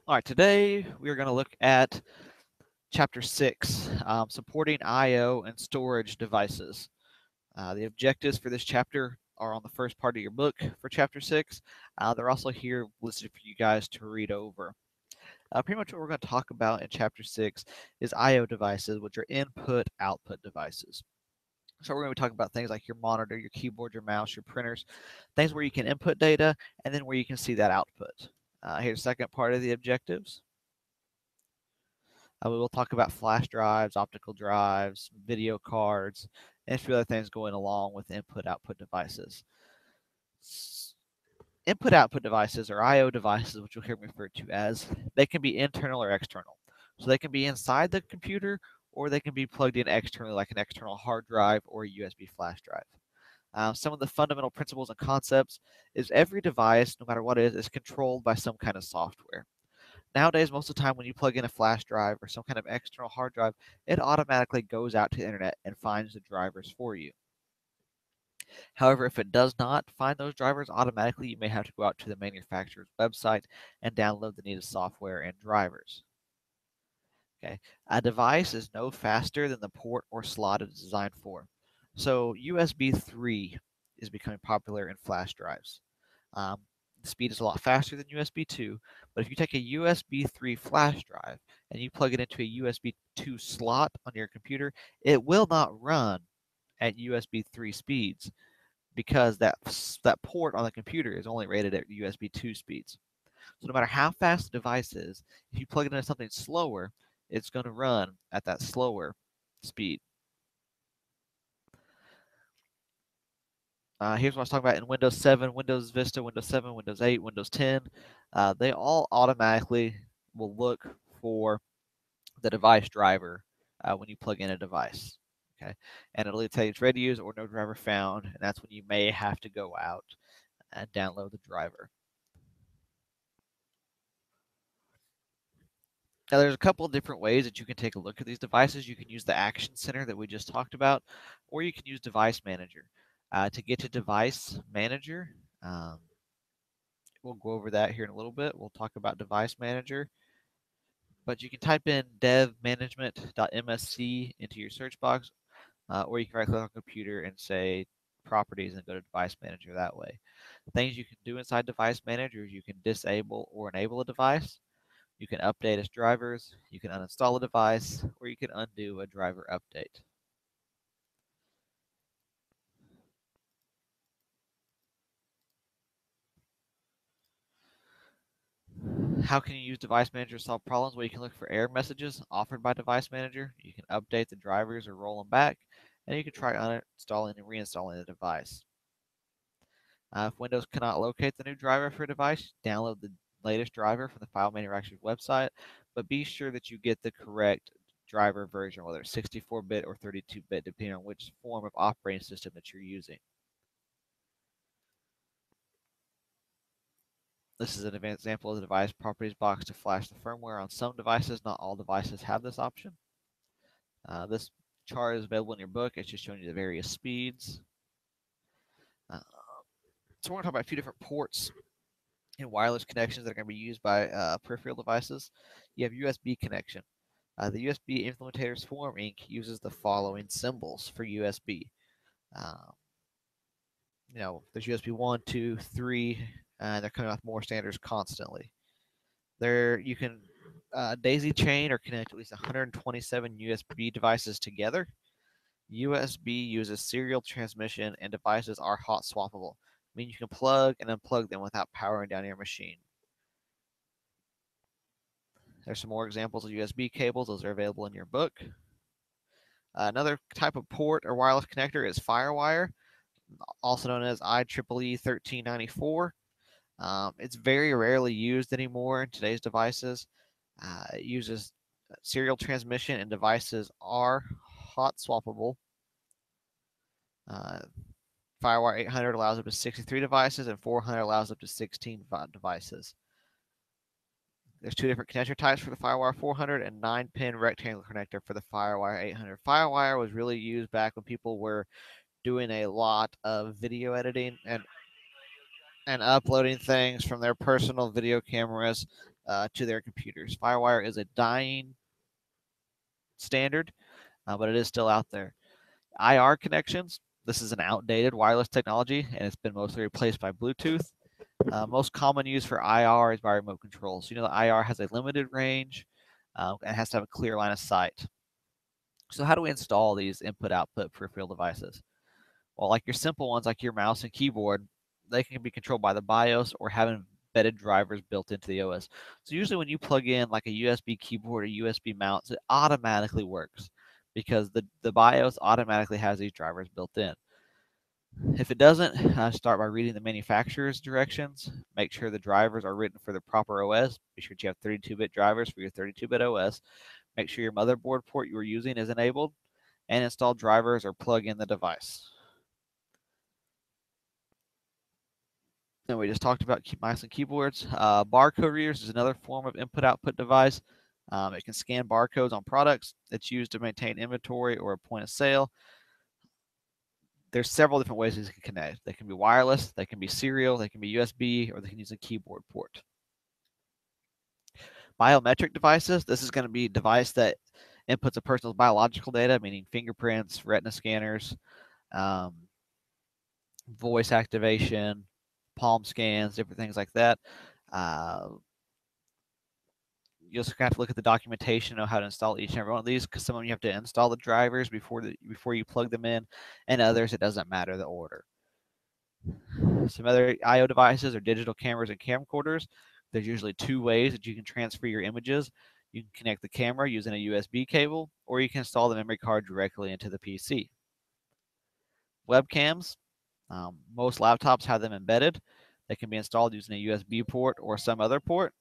All right, today we are going to look at Chapter 6, supporting I/O and storage devices. The objectives for this chapter are on the first part of your book for Chapter 6. They're also here listed for you guys to read over. Pretty much what we're going to talk about in Chapter 6 is I/O devices, which are input-output devices. So we're going to be talking about things like your monitor, your keyboard, your mouse, your printers, things where you can input data, and then where you can see that output. Here's the second part of the objectives. We will talk about flash drives, optical drives, video cards, and a few other things going along with input-output devices. Input-output devices, or I/O devices, which you'll hear me refer to as, they can be internal or external. So they can be inside the computer, or they can be plugged in externally, like an external hard drive or a USB flash drive. Some of the fundamental principles and concepts is every device, no matter what it is controlled by some kind of software. Nowadays, most of the time when you plug in a flash drive or some kind of external hard drive, it automatically goes out to the internet and finds the drivers for you. However, if it does not find those drivers automatically, you may have to go out to the manufacturer's website and download the needed software and drivers. Okay, a device is no faster than the port or slot it is designed for. So USB 3 is becoming popular in flash drives. The speed is a lot faster than USB 2, but if you take a USB 3 flash drive and you plug it into a USB 2 slot on your computer, it will not run at USB 3 speeds because that port on the computer is only rated at USB 2 speeds. So no matter how fast the device is, if you plug it into something slower, it's going to run at that slower speed. Here's what I was talking about in Windows 7, Windows Vista, Windows 7, Windows 8, Windows 10. They all automatically will look for the device driver when you plug in a device. Okay, and it'll either tell you it's ready to use or no driver found, and that's when you may have to go out and download the driver. Now, there's a couple of different ways that you can take a look at these devices. You can use the Action Center that we just talked about, or you can use Device Manager. To get to Device Manager, we'll go over that here in a little bit. We'll talk about Device Manager. But you can type in devmanagement.msc into your search box, or you can right click on computer and say Properties and go to Device Manager that way. Things you can do inside Device Manager is you can disable or enable a device. You can update its drivers, you can uninstall a device, or you can undo a driver update. How can you use Device Manager to solve problems? Well, you can look for error messages offered by Device Manager. You can update the drivers or roll them back, and you can try uninstalling and reinstalling the device. If Windows cannot locate the new driver for a device, download the latest driver from the file manufacturer's website, but be sure that you get the correct driver version, whether it's 64-bit or 32-bit, depending on which form of operating system that you're using. This is an example of the device properties box to flash the firmware on some devices. Not all devices have this option. This chart is available in your book. It's just showing you the various speeds. So we're going to talk about a few different ports and wireless connections that are going to be used by peripheral devices. You have USB connection. The USB Implementators Forum Inc. uses the following symbols for USB. There's USB 1, 2, 3, and they're coming out with more standards constantly. You can daisy chain or connect at least 127 USB devices together. USB uses serial transmission, and devices are hot swappable, meaning you can plug and unplug them without powering down your machine. There's some more examples of USB cables. Those are available in your book. Another type of port or wireless connector is FireWire, also known as IEEE 1394. It's very rarely used anymore in today's devices. It uses serial transmission, and devices are hot swappable. FireWire 800 allows up to 63 devices, and 400 allows up to 16 devices. There's two different connector types for the FireWire 400 and 9-pin rectangular connector for the FireWire 800. FireWire was really used back when people were doing a lot of video editing and uploading things from their personal video cameras to their computers. FireWire is a dying standard, but it is still out there. IR connections. This is an outdated wireless technology, and it's been mostly replaced by Bluetooth. Most common use for IR is by remote control. So you know the IR has a limited range and has to have a clear line of sight. So how do we install these input-output peripheral devices? Well, like your simple ones, like your mouse and keyboard, they can be controlled by the BIOS or have embedded drivers built into the OS. So usually when you plug in like a USB keyboard or USB mouse, it automatically works because the BIOS automatically has these drivers built in. If it doesn't, start by reading the manufacturer's directions. Make sure the drivers are written for the proper OS. Be sure that you have 32-bit drivers for your 32-bit OS. Make sure your motherboard port you are using is enabled, and install drivers or plug in the device. And we just talked about mice and keyboards. Barcode readers is another form of input-output device. It can scan barcodes on products. It's used to maintain inventory or a point of sale. There's several different ways these can connect. They can be wireless, they can be serial, they can be USB, or they can use a keyboard port. Biometric devices. This is going to be a device that inputs a person's biological data, meaning fingerprints, retina scanners, um, voice activation, palm scans, different things like that. You also have to look at the documentation, know how to install each and every one of these, because some of them you have to install the drivers before you plug them in, and others it doesn't matter the order. Some other I/O devices are digital cameras and camcorders. There's usually two ways that you can transfer your images. You can connect the camera using a USB cable, or you can install the memory card directly into the PC. Webcams. Most laptops have them embedded. They can be installed using a USB port or some other port.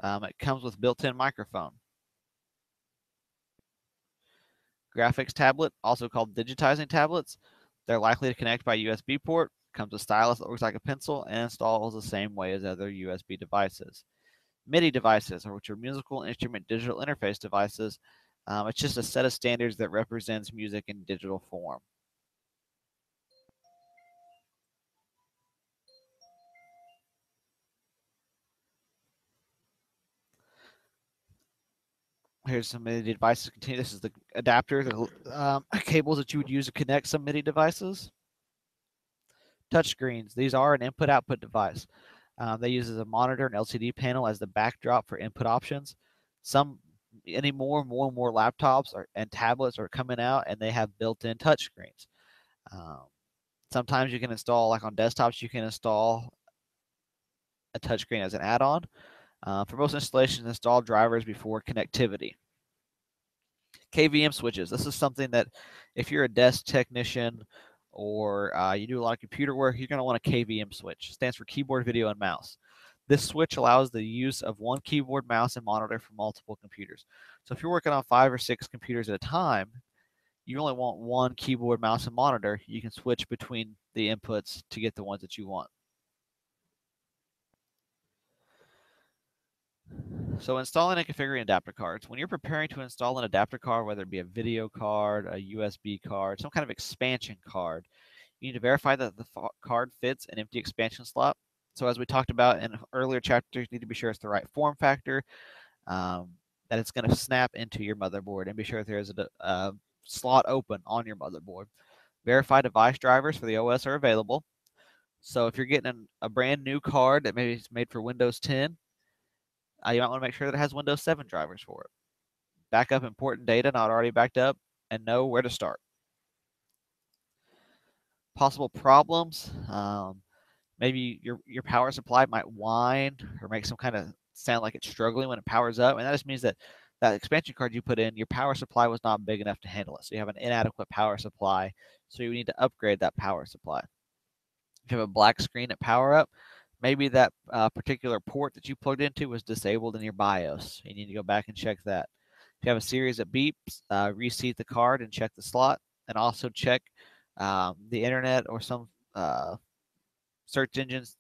It comes with built-in microphone. Graphics tablet, also called digitizing tablets. They're likely to connect by USB port. Comes with stylus that looks like a pencil and installs the same way as other USB devices. MIDI devices, which are musical instrument digital interface devices. It's just a set of standards that represents music in digital form. Here's some MIDI devices. This is the adapter, the cables that you would use to connect some MIDI devices. Touchscreens. These are an input-output device. They use a monitor and LCD panel as the backdrop for input options. More and more laptops and tablets are coming out, and they have built-in touchscreens. Sometimes you can install, like on desktops, you can install a touchscreen as an add-on. For most installations, install drivers before connectivity. KVM switches. This is something that if you're a desk technician or you do a lot of computer work, you're going to want a KVM switch. It stands for keyboard, video, and mouse. This switch allows the use of one keyboard, mouse, and monitor for multiple computers. So if you're working on 5 or 6 computers at a time, you only want one keyboard, mouse, and monitor. You can switch between the inputs to get the ones that you want. So installing and configuring adapter cards. When you're preparing to install an adapter card, whether it be a video card, a USB card, some kind of expansion card, you need to verify that the card fits an empty expansion slot. So as we talked about in earlier chapters, you need to be sure it's the right form factor, that it's going to snap into your motherboard, and be sure that there's a slot open on your motherboard. Verify device drivers for the OS are available. So if you're getting a brand new card that maybe is made for Windows 10, you might want to make sure that it has Windows 7 drivers for it. Back up important data not already backed up, and know where to start. Possible problems. Maybe your power supply might whine or make some kind of sound like it's struggling when it powers up, and that just means that that expansion card you put in, your power supply was not big enough to handle it. So you have an inadequate power supply, so you need to upgrade that power supply. If you have a black screen at power up, maybe that particular port that you plugged into was disabled in your BIOS. You need to go back and check that. If you have a series of beeps, reseat the card and check the slot, and also check the internet or some search engines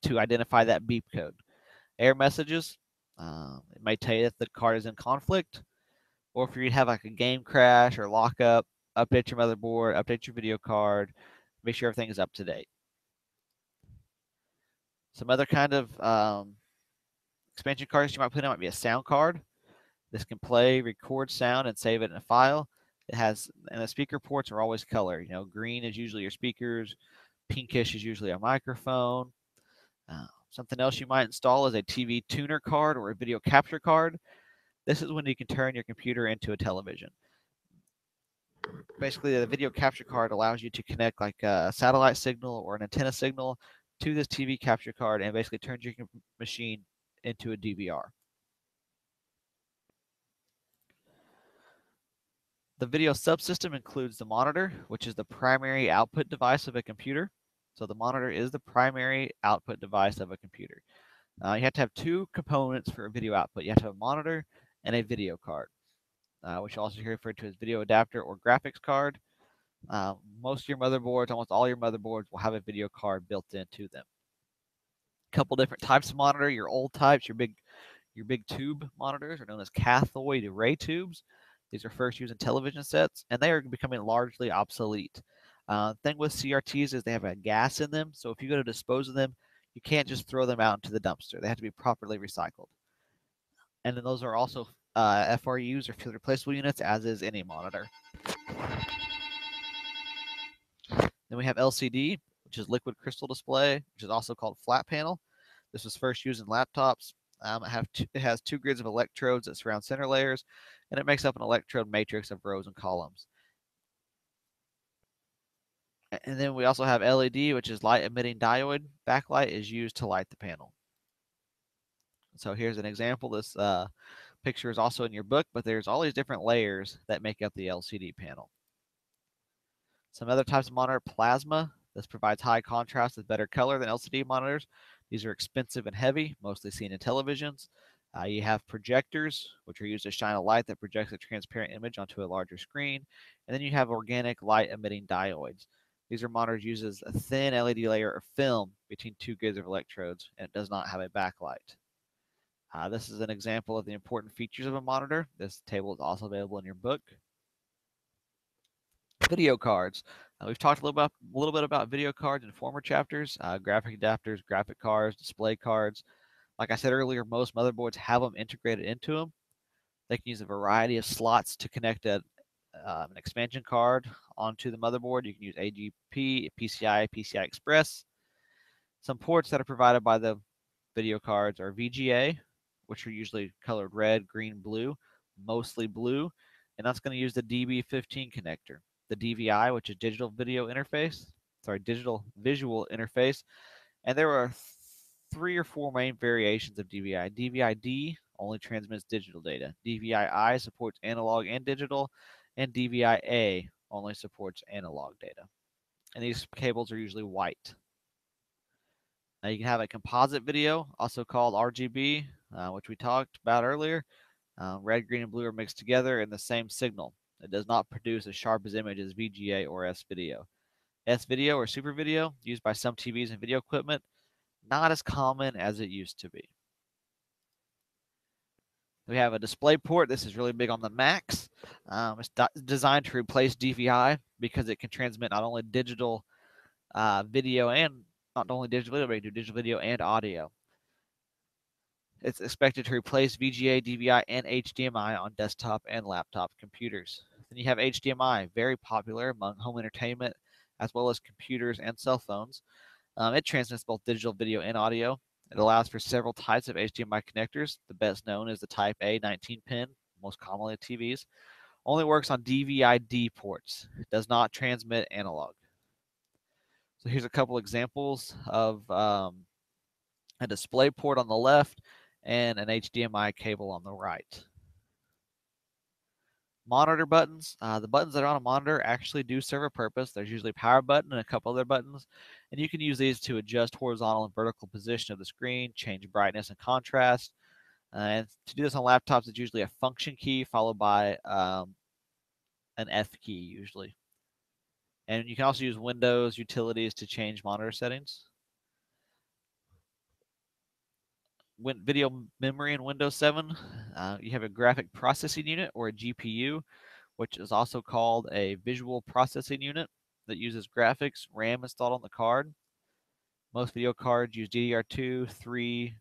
to identify that beep code. Error messages, it may tell you that the card is in conflict, or if you have like a game crash or lockup, update your motherboard, update your video card, make sure everything is up to date. Some other kind of expansion cards you might put in might be a sound card. This can play, record sound, and save it in a file. It has, and the speaker ports are always colored. Green is usually your speakers, pinkish is usually a microphone. Something else you might install is a TV tuner card or a video capture card. This is when you can turn your computer into a television. Basically, the video capture card allows you to connect like a satellite signal or an antenna signal to this TV capture card and basically turns your machine into a DVR. The video subsystem includes the monitor, which is the primary output device of a computer. So the monitor is the primary output device of a computer. You have to have two components for a video output. You have to have a monitor and a video card, which you also hear referred to as video adapter or graphics card. Most of your motherboards, almost all your motherboards, will have a video card built into them. A couple different types of monitor. Your old types, your big tube monitors are known as cathode ray tubes. These are first used in television sets, and they are becoming largely obsolete. Thing with CRTs is they have a gas in them, so if you go to dispose of them, you can't just throw them out into the dumpster. They have to be properly recycled. And then those are also FRUs or field replaceable units, as is any monitor. Then we have LCD, which is liquid crystal display, which is also called flat panel. This was first used in laptops. It has two grids of electrodes that surround center layers, and it makes up an electrode matrix of rows and columns. And then we also have LED, which is light emitting diode. Backlight is used to light the panel. So here's an example. This picture is also in your book, but there's all these different layers that make up the LCD panel. Some other types of monitor, plasma. This provides high contrast with better color than LCD monitors. These are expensive and heavy, mostly seen in televisions. You have projectors, which are used to shine a light that projects a transparent image onto a larger screen. And then you have organic light emitting diodes. These are monitors uses a thin LED layer of film between two grids of electrodes, and it does not have a backlight. This is an example of the important features of a monitor. This table is also available in your book. Video cards. We've talked a little bit about video cards in former chapters. Graphic adapters, graphic cards, display cards. Like I said earlier, most motherboards have them integrated into them. They can use a variety of slots to connect an expansion card onto the motherboard. You can use AGP, PCI, PCI Express. Some ports that are provided by the video cards are VGA, which are usually colored red, green, blue, mostly blue, and that's going to use the DB15 connector. The DVI, which is digital visual interface, and there are 3 or 4 main variations of DVI. DVI-D only transmits digital data. DVI-I supports analog and digital, and DVI-A only supports analog data. And these cables are usually white. Now you can have a composite video, also called RGB, which we talked about earlier. Red, green, and blue are mixed together in the same signal. It does not produce as sharp as image as VGA or S-video. S-video or super video, used by some TVs and video equipment, not as common as it used to be. We have a display port. This is really big on the Macs. It's designed to replace DVI because it can transmit not only digital video and not only digital video, but it can do digital video and audio. It's expected to replace VGA, DVI, and HDMI on desktop and laptop computers. Then you have HDMI, very popular among home entertainment as well as computers and cell phones. It transmits both digital video and audio. It allows for several types of HDMI connectors. The best known is the Type A 19-pin, most commonly TVs. Only works on DVI-D ports. It does not transmit analog. So here's a couple examples of a display port on the left and an HDMI cable on the right. Monitor buttons. The buttons that are on a monitor actually do serve a purpose. There's usually a power button and a couple other buttons, and you can use these to adjust horizontal and vertical position of the screen, change brightness and contrast. And to do this on laptops, it's usually a function key followed by an F key usually. And you can also use Windows utilities to change monitor settings. Video memory in Windows 7, you have a graphic processing unit or a GPU, which is also called a visual processing unit that uses graphics RAM installed on the card. Most video cards use DDR2, 3,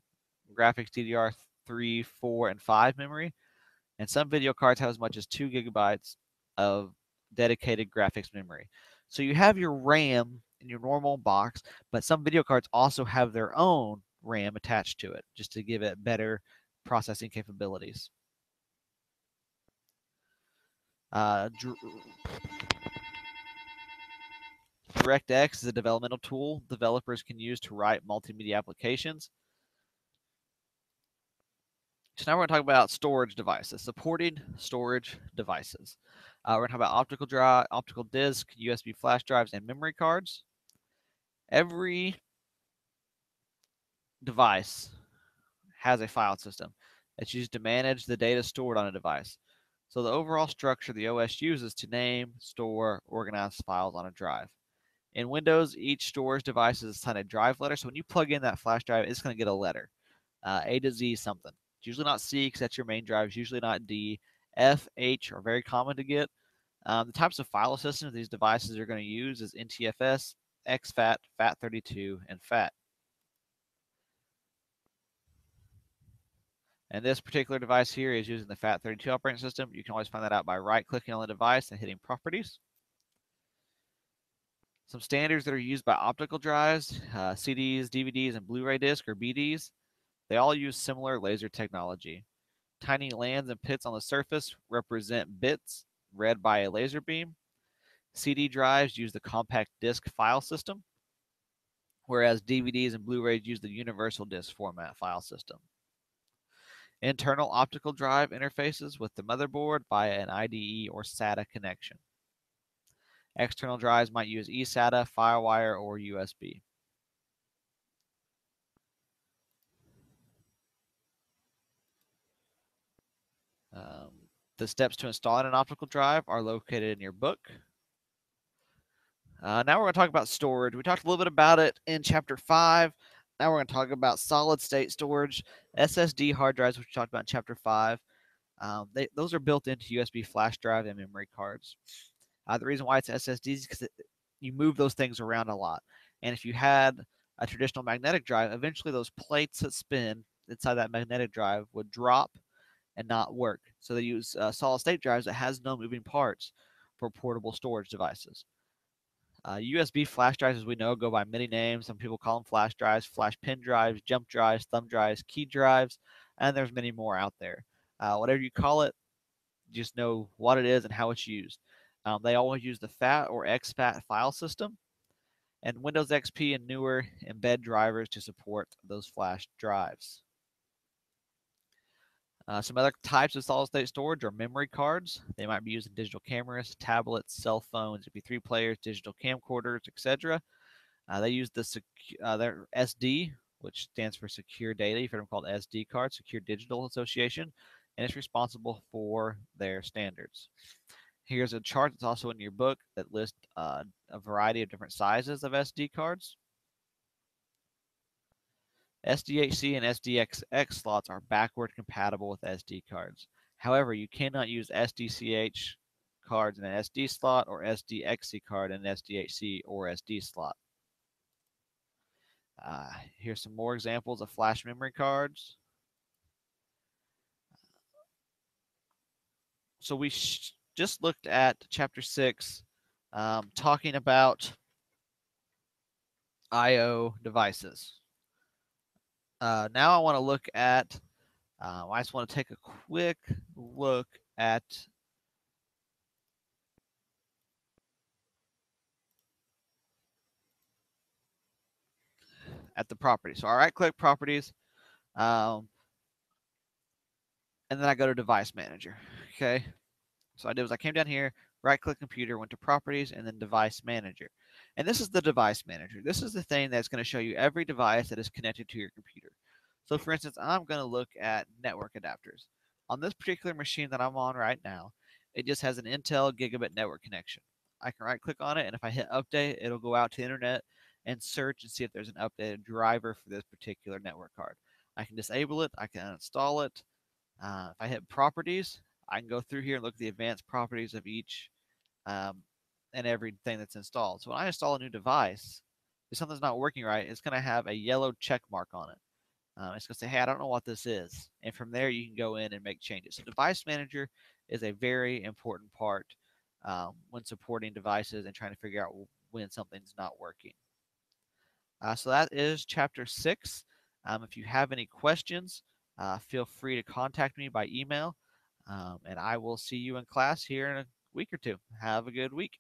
graphics DDR3, 4, and 5 memory, and some video cards have as much as 2 gigabytes of dedicated graphics memory. So you have your RAM in your normal box, but some video cards also have their own RAM attached to it just to give it better processing capabilities. DirectX is a developmental tool developers can use to write multimedia applications. So now we're going to talk about storage devices, supporting storage devices. We're going to talk about optical drive, optical disc, USB flash drives, and memory cards. Every device has a file system that's used to manage the data stored on a device. So the overall structure the OS uses to name, store, organize files on a drive. In Windows, each storage device is assigned a drive letter. So when you plug in that flash drive, it's going to get a letter, A to Z something. It's usually not C because that's your main drive. It's usually not D. F, H are very common to get. The types of file systems these devices are going to use is NTFS, exFAT, FAT32, and FAT. And this particular device here is using the FAT32 operating system. You can always find that out by right-clicking on the device and hitting Properties. Some standards that are used by optical drives, CDs, DVDs, and Blu-ray discs, or BDs, they all use similar laser technology. Tiny lands and pits on the surface represent bits read by a laser beam. CD drives use the compact disc file system, whereas DVDs and Blu-rays use the universal disc format file system. Internal optical drive interfaces with the motherboard via an IDE or SATA connection. External drives might use eSATA, FireWire, or USB. The steps to installing an optical drive are located in your book. Now we're going to talk about storage. We talked a little bit about it in Chapter 5. Now we're going to talk about solid-state storage, SSD hard drives, which we talked about in Chapter 5. Those are built into USB flash drive and memory cards. The reason why it's SSDs is because you move those things around a lot. And if you had a traditional magnetic drive, eventually those plates that spin inside that magnetic drive would drop and not work. So they use solid-state drives that has no moving parts for portable storage devices. USB flash drives, as we know, go by many names. Some people call them flash drives, flash pen drives, jump drives, thumb drives, key drives, and there's many more out there. Whatever you call it, just know what it is and how it's used. They always use the FAT or exFAT file system, and Windows XP and newer embed drivers to support those flash drives. Some other types of solid-state storage are memory cards. They might be used in digital cameras, tablets, cell phones, MP3 players, digital camcorders, etc. They use their SD, which stands for Secure Data. You've heard them called SD card, Secure Digital Association, and it's responsible for their standards. Here's a chart that's also in your book that lists a variety of different sizes of SD cards. SDHC and SDXX slots are backward compatible with SD cards. However, you cannot use SDCH cards in an SD slot or SDXC card in an SDHC or SD slot. Here's some more examples of flash memory cards. So we just looked at Chapter 6, talking about I/O devices. Now I want to look at, I just want to take a quick look at the properties. So I right-click Properties, and then I go to Device Manager. Okay. So I did was I came down here, right-click Computer, went to Properties, and then Device Manager. And this is the Device Manager. This is the thing that's going to show you every device that is connected to your computer. So for instance, I'm going to look at network adapters. On this particular machine that I'm on right now, it just has an Intel gigabit network connection. I can right-click on it, and if I hit Update, it'll go out to the internet and search and see if there's an updated driver for this particular network card. I can disable it. I can uninstall it. If I hit Properties, I can go through here and look at the advanced properties of each and everything that's installed. So when I install a new device, if something's not working right, it's going to have a yellow check mark on it. It's going to say, hey, I don't know what this is. And from there, you can go in and make changes. So device manager is a very important part when supporting devices and trying to figure out when something's not working. So that is chapter 6. If you have any questions, feel free to contact me by email, and I will see you in class here in a week or two. Have a good week.